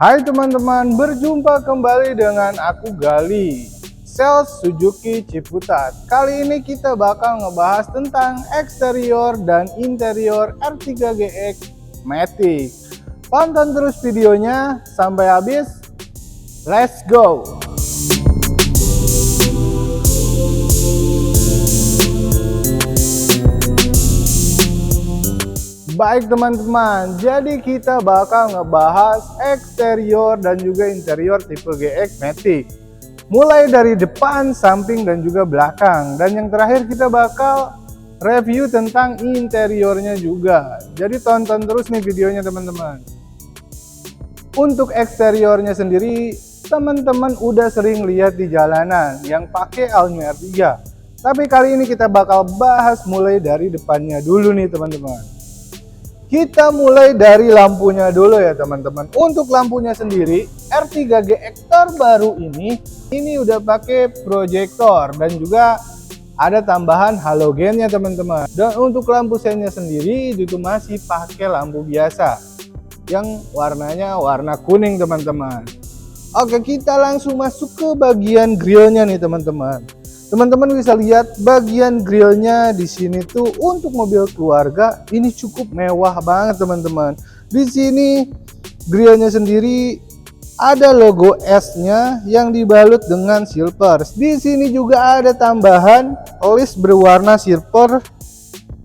Hai teman-teman, berjumpa kembali dengan aku Gali, sales Suzuki Ciputat. Kali ini kita bakal ngebahas tentang eksterior dan interior R3GX Matic. Tonton terus videonya sampai habis. Let's go! Baik teman-teman, jadi kita bakal ngebahas eksterior dan juga interior tipe GX Matic. Mulai dari depan, samping, dan juga belakang. Dan yang terakhir kita bakal review tentang interiornya juga. Jadi tonton terus nih videonya teman-teman. Untuk eksteriornya sendiri, teman-teman udah sering lihat di jalanan yang pakai all new R3. Tapi kali ini kita bakal bahas mulai dari depannya dulu nih teman-teman. Kita mulai dari lampunya dulu ya teman-teman. Untuk lampunya sendiri, R3GX terbaru ini udah pakai proyektor dan juga ada tambahan halogennya teman-teman. Dan untuk lampu sennya sendiri itu masih pakai lampu biasa yang warnanya warna kuning teman-teman. Oke, kita langsung masuk ke bagian grillnya nih teman-teman. Teman-teman bisa lihat bagian grillnya di sini tuh untuk mobil keluarga ini cukup mewah banget teman-teman. Di sini grillnya sendiri ada logo S-nya yang dibalut dengan silver. Di sini juga ada tambahan list berwarna silver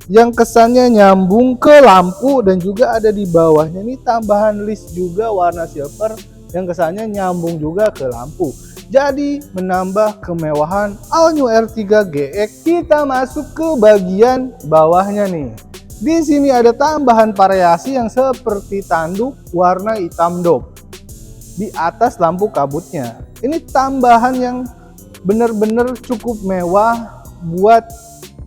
yang kesannya nyambung ke lampu, dan juga ada di bawahnya nih tambahan list juga warna silver yang kesannya nyambung juga ke lampu. Jadi menambah kemewahan all new R3GX. Kita masuk ke bagian bawahnya nih. Di sini ada tambahan variasi yang seperti tanduk warna hitam dop di atas lampu kabutnya. Ini tambahan yang bener-bener cukup mewah buat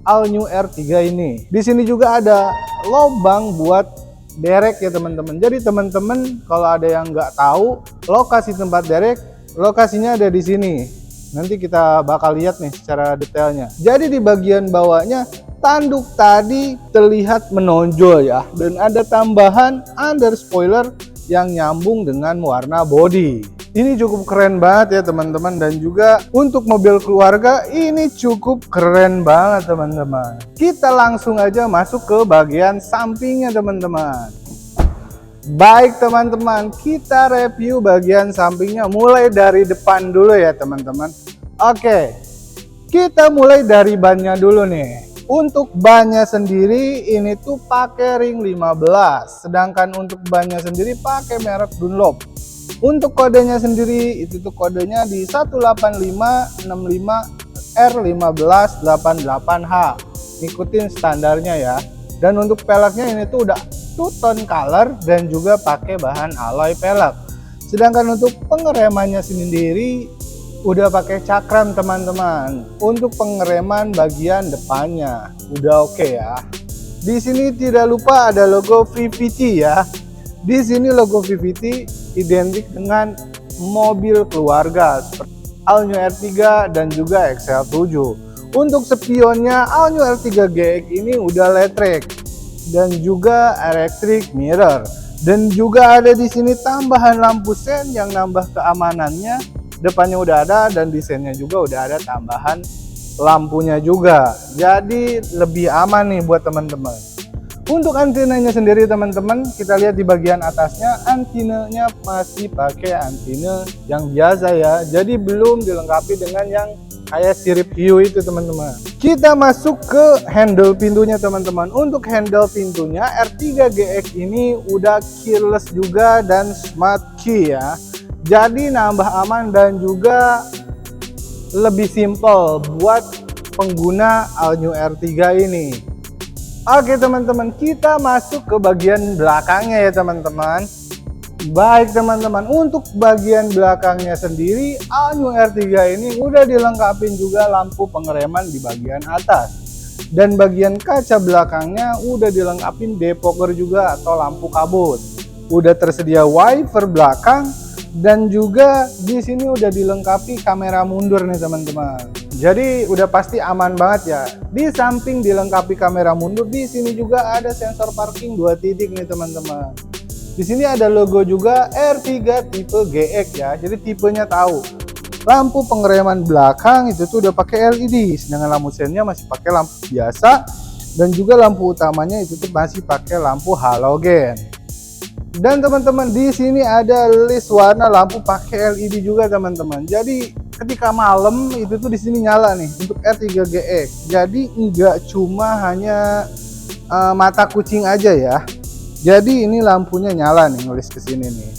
all new R3 ini. Di sini juga ada lubang buat derek ya teman-teman. Jadi teman-teman kalau ada yang nggak tahu lokasi tempat derek, lokasinya ada di sini. Nanti kita bakal lihat nih secara detailnya. Jadi di bagian bawahnya tanduk tadi terlihat menonjol ya, dan ada tambahan under spoiler yang nyambung dengan warna body. Ini cukup keren banget ya teman-teman, dan juga untuk mobil keluarga ini cukup keren banget teman-teman. Kita langsung aja masuk ke bagian sampingnya teman-teman. Baik teman-teman, kita review bagian sampingnya mulai dari depan dulu ya teman-teman. Oke, kita mulai dari bannya dulu nih. Untuk bannya sendiri ini tuh pakai ring 15, sedangkan untuk bannya sendiri pakai merek Dunlop. Untuk kodenya sendiri itu tuh kodenya di 18565R1588H. Ngikutin standarnya ya. Dan untuk peleknya ini tuh udah two-tone color dan juga pakai bahan alloy pelek. Sedangkan untuk pengeremannya sendiri udah pakai cakram teman-teman. Untuk pengereman bagian depannya udah oke ya. Di sini tidak lupa ada logo VVT ya. Di sini logo VVT identik dengan mobil keluarga seperti all new R3 dan juga XL7. Untuk spionnya all new R3GX ini udah letrek dan juga electric mirror, dan juga ada di sini tambahan lampu sen yang nambah keamanannya. Depannya udah ada dan desainnya juga udah ada tambahan lampunya juga, jadi lebih aman nih buat teman-teman. Untuk antenanya sendiri teman-teman, kita lihat di bagian atasnya antenanya masih pakai antena yang biasa ya, jadi belum dilengkapi dengan yang kayak sirip hiu itu teman-teman. Kita masuk ke handle pintunya teman-teman. Untuk handle pintunya R3GX ini udah keyless juga dan smart key ya, jadi nambah aman dan juga lebih simple buat pengguna all new R3 ini. Oke teman-teman, kita masuk ke bagian belakangnya ya teman-teman. Baik teman-teman, untuk bagian belakangnya sendiri all new R3 ini udah dilengkapi juga lampu pengereman di bagian atas, dan bagian kaca belakangnya udah dilengkapi defogger juga atau lampu kabut. Udah tersedia wiper belakang, dan juga di sini udah dilengkapi kamera mundur nih teman-teman. Jadi udah pasti aman banget ya. Di samping dilengkapi kamera mundur, di sini juga ada sensor parking 2 titik nih teman-teman. Di sini ada logo juga R3 tipe GX ya. Jadi tipenya tahu. Lampu pengereman belakang itu tuh udah pakai LED, sedangkan lampu sennya masih pakai lampu biasa, dan juga lampu utamanya itu tuh masih pakai lampu halogen. Dan teman-teman, di sini ada list warna lampu pakai LED juga teman-teman. Jadi ketika malam itu tuh di sini nyala nih untuk R3 GX. Jadi nggak cuma hanya mata kucing aja ya. Jadi ini lampunya nyala nih, nulis ke sini nih.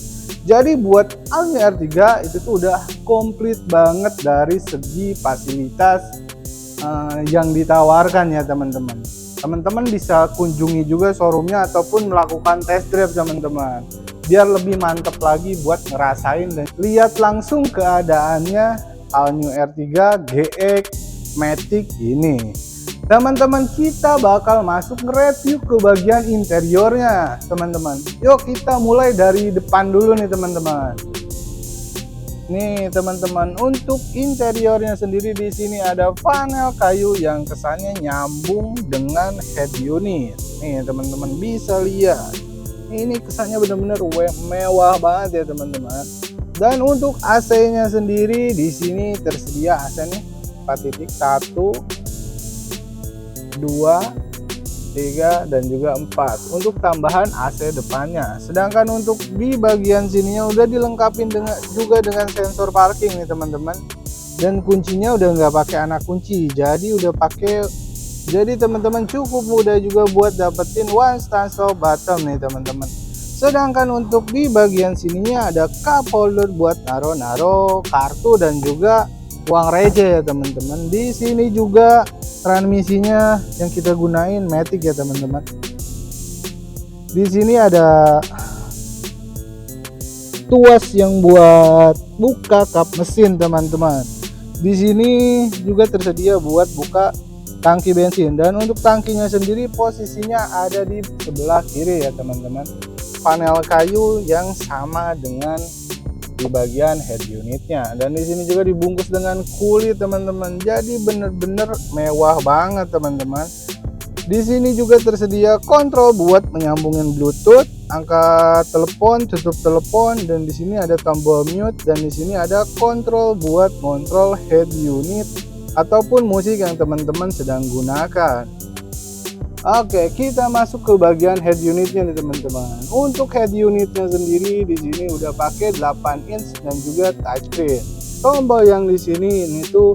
Jadi buat Almia R3 itu tuh udah komplit banget dari segi fasilitas yang ditawarkan ya teman-teman. Teman-teman bisa kunjungi juga showroomnya ataupun melakukan test drive teman-teman, biar lebih mantep lagi buat ngerasain dan lihat langsung keadaannya Almia R3 GX Matic ini. Teman-teman, kita bakal masuk nge-review ke bagian interiornya teman-teman. Yuk kita mulai dari depan dulu nih teman-teman. Nih teman-teman, untuk interiornya sendiri di sini ada panel kayu yang kesannya nyambung dengan head unit. Nih teman-teman bisa lihat. Ini kesannya benar-benar mewah banget ya teman-teman. Dan untuk AC-nya sendiri di sini tersedia AC nih 4.1, 2, 3 dan juga 4 untuk tambahan AC depannya. Sedangkan untuk di bagian sininya udah dilengkapi juga dengan sensor parking nih teman-teman. Dan kuncinya udah nggak pakai anak kunci, jadi teman-teman cukup mudah juga buat dapetin one stop bottom nih teman-teman. Sedangkan untuk di bagian sininya ada cup holder buat naro kartu dan juga uang receh ya teman-teman. Di sini juga transmisinya yang kita gunain Matic ya teman-teman. Di sini ada tuas yang buat buka kap mesin teman-teman. Di sini juga tersedia buat buka tangki bensin, dan untuk tangkinya sendiri posisinya ada di sebelah kiri ya teman-teman. Panel kayu yang sama dengan di bagian head unitnya, dan di sini juga dibungkus dengan kulit teman-teman. Jadi bener-bener mewah banget teman-teman. Di sini juga tersedia kontrol buat menyambungin Bluetooth, angkat telepon, tutup telepon, dan di sini ada tombol mute, dan di sini ada kontrol buat kontrol head unit ataupun musik yang teman-teman sedang gunakan. Oke, kita masuk ke bagian head unitnya nih teman-teman. Untuk head unitnya sendiri di sini udah pakai 8 inch dan juga touchscreen. Tombol yang di sini ini tuh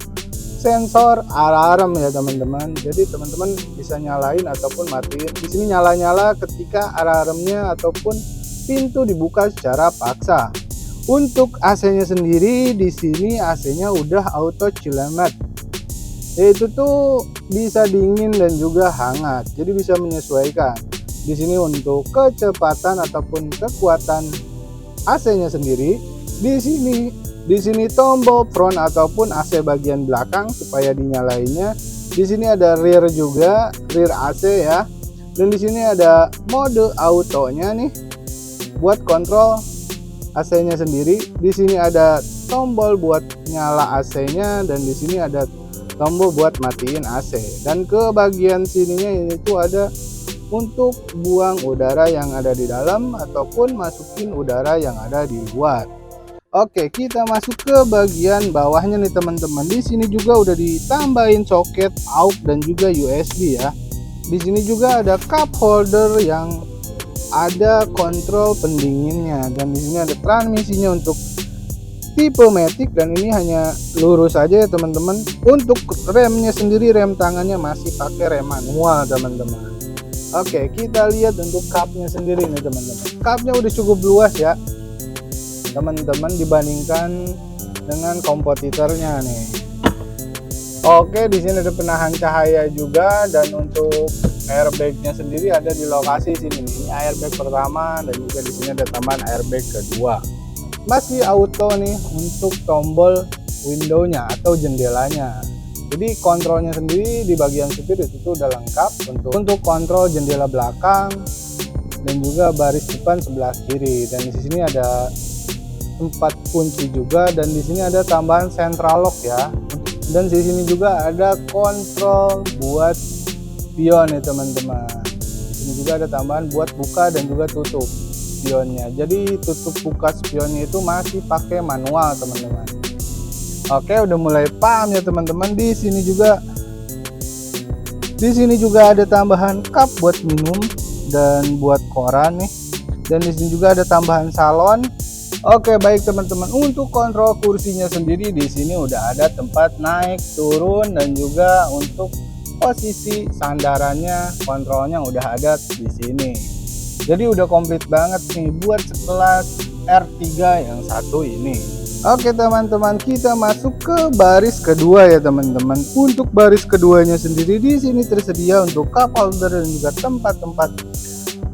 sensor alarm ya teman-teman. Jadi teman-teman bisa nyalain ataupun matiin. Di sini nyala-nyala ketika alarmnya ataupun pintu dibuka secara paksa. Untuk AC-nya sendiri di sini AC-nya udah auto climate. Yaitu tuh bisa dingin dan juga hangat, jadi bisa menyesuaikan. Di sini untuk kecepatan ataupun kekuatan AC-nya sendiri, di sini tombol front ataupun AC bagian belakang supaya dinyalainnya. Di sini ada rear juga, rear AC ya. Dan di sini ada mode autonya nih buat kontrol AC-nya sendiri. Di sini ada tombol buat nyala AC-nya, dan di sini ada tombol buat matiin AC. Dan ke bagian sininya ini tuh ada untuk buang udara yang ada di dalam ataupun masukin udara yang ada di luar. Oke, kita masuk ke bagian bawahnya nih teman-teman. Di sini juga udah ditambahin soket AUX dan juga USB ya. Di sini juga ada cup holder yang ada kontrol pendinginnya, dan di sini ada transmisinya untuk tipe Matic, dan ini hanya lurus aja ya teman-teman. Untuk remnya sendiri, rem tangannya masih pakai rem manual teman-teman. Oke, kita lihat untuk cupnya sendiri nih teman-teman. Cupnya udah cukup luas ya teman-teman dibandingkan dengan kompetitornya nih. Oke, di sini ada penahan cahaya juga, dan untuk airbagnya sendiri ada di lokasi sini nih. Ini airbag pertama, dan juga di sini ada tambahan airbag kedua. Masih auto nih untuk tombol windownya atau jendelanya. Jadi kontrolnya sendiri di bagian supir itu udah lengkap untuk kontrol jendela belakang dan juga baris depan sebelah kiri. Dan di sini ada 4 kunci juga, dan di sini ada tambahan central lock ya. Dan di sini juga ada kontrol buat spion ya teman-teman. Di sini juga ada tambahan buat buka dan juga tutup. spionnya. Jadi tutup buka spionnya itu masih pakai manual teman-teman. Oke, udah mulai paham ya teman-teman. Di sini juga ada tambahan cup buat minum dan buat koran nih. Dan di sini juga ada tambahan salon. Oke, baik teman-teman. Untuk kontrol kursinya sendiri di sini udah ada tempat naik, turun, dan juga untuk posisi sandarannya, kontrolnya udah ada di sini. Jadi udah komplit banget nih buat sekelas R3 yang satu ini. Oke teman-teman, kita masuk ke baris kedua ya teman-teman. Untuk baris keduanya sendiri di sini tersedia untuk cup holder dan juga tempat-tempat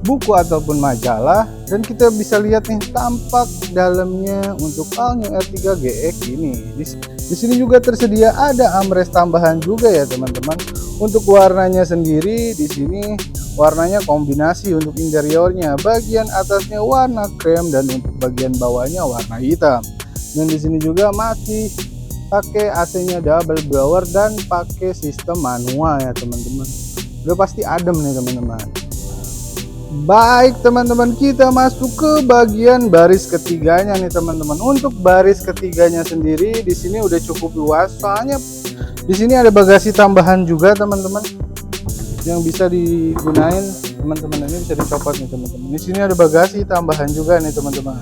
buku ataupun majalah, dan kita bisa lihat nih tampak dalamnya untuk All New R3 GX ini. Di sini juga tersedia ada armrest tambahan juga ya teman-teman. Untuk warnanya sendiri di sini warnanya kombinasi untuk interiornya. Bagian atasnya warna krem dan untuk bagian bawahnya warna hitam. Dan di sini juga masih pakai AC-nya double blower dan pakai sistem manual ya teman-teman. Udah pasti adem nih teman-teman. Baik teman-teman, kita masuk ke bagian baris ketiganya nih teman-teman. Untuk baris ketiganya sendiri di sini udah cukup luas, soalnya di sini ada bagasi tambahan juga teman-teman yang bisa digunain. Teman-teman ini bisa dicopot nih teman-teman. Di sini ada bagasi tambahan juga nih teman-teman.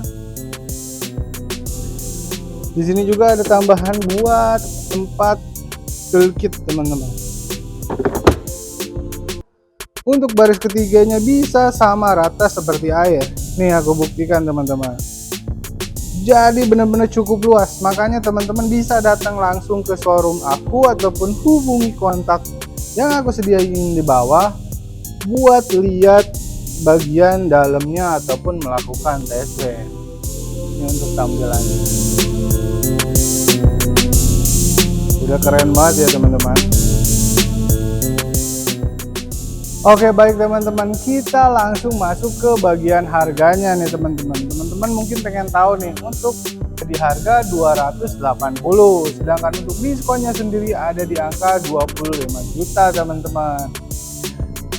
Di sini juga ada tambahan buat tempat toolkit teman-teman. Untuk baris ketiganya bisa sama rata seperti air. Nih aku buktikan teman-teman. Jadi benar-benar cukup luas. Makanya teman-teman bisa datang langsung ke showroom aku ataupun hubungi kontak yang aku sediain di bawah buat lihat bagian dalamnya ataupun melakukan test drive. Ini untuk tampilannya. Udah keren banget ya teman-teman. Oke baik teman-teman, kita langsung masuk ke bagian harganya nih teman-teman. Teman-teman mungkin pengen tahu nih, untuk di harga 280, sedangkan untuk diskonnya sendiri ada di angka 25 juta teman-teman.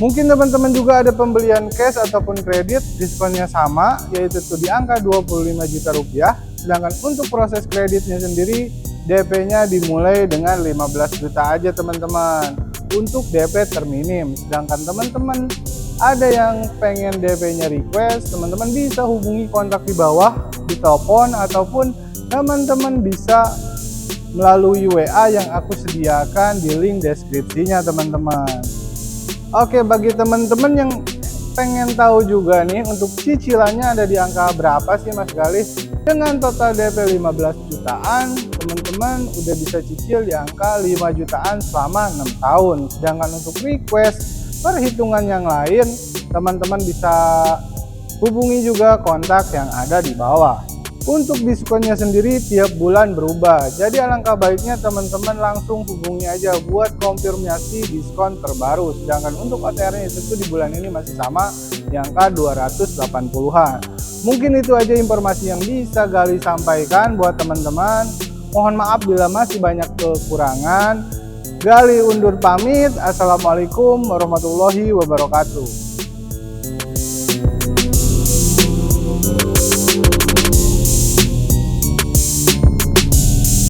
Mungkin teman-teman juga ada pembelian cash ataupun kredit, diskonnya sama, yaitu di angka 25 juta rupiah. Sedangkan untuk proses kreditnya sendiri, DP-nya dimulai dengan 15 juta aja teman-teman. Untuk DP terminim. Sedangkan teman-teman ada yang pengen DP-nya request, teman-teman bisa hubungi kontak di bawah, di telepon, ataupun teman-teman bisa melalui WA yang aku sediakan di link deskripsinya teman-teman. Oke, bagi teman-teman yang pengen tahu juga nih, untuk cicilannya ada di angka berapa sih Mas Galis? Dengan total DP 15 jutaan, teman-teman udah bisa cicil di angka 5 jutaan selama 6 tahun. Sedangkan untuk request perhitungan yang lain, teman-teman bisa hubungi juga kontak yang ada di bawah. Untuk diskonnya sendiri tiap bulan berubah, jadi alangkah baiknya teman-teman langsung hubungi aja buat konfirmasi diskon terbaru. Sedangkan untuk OTR-nya itu di bulan ini masih sama di angka 280-an. Mungkin itu aja informasi yang bisa Gali sampaikan buat teman-teman. Mohon maaf bila masih banyak kekurangan. Gali undur pamit. Assalamualaikum warahmatullahi wabarakatuh.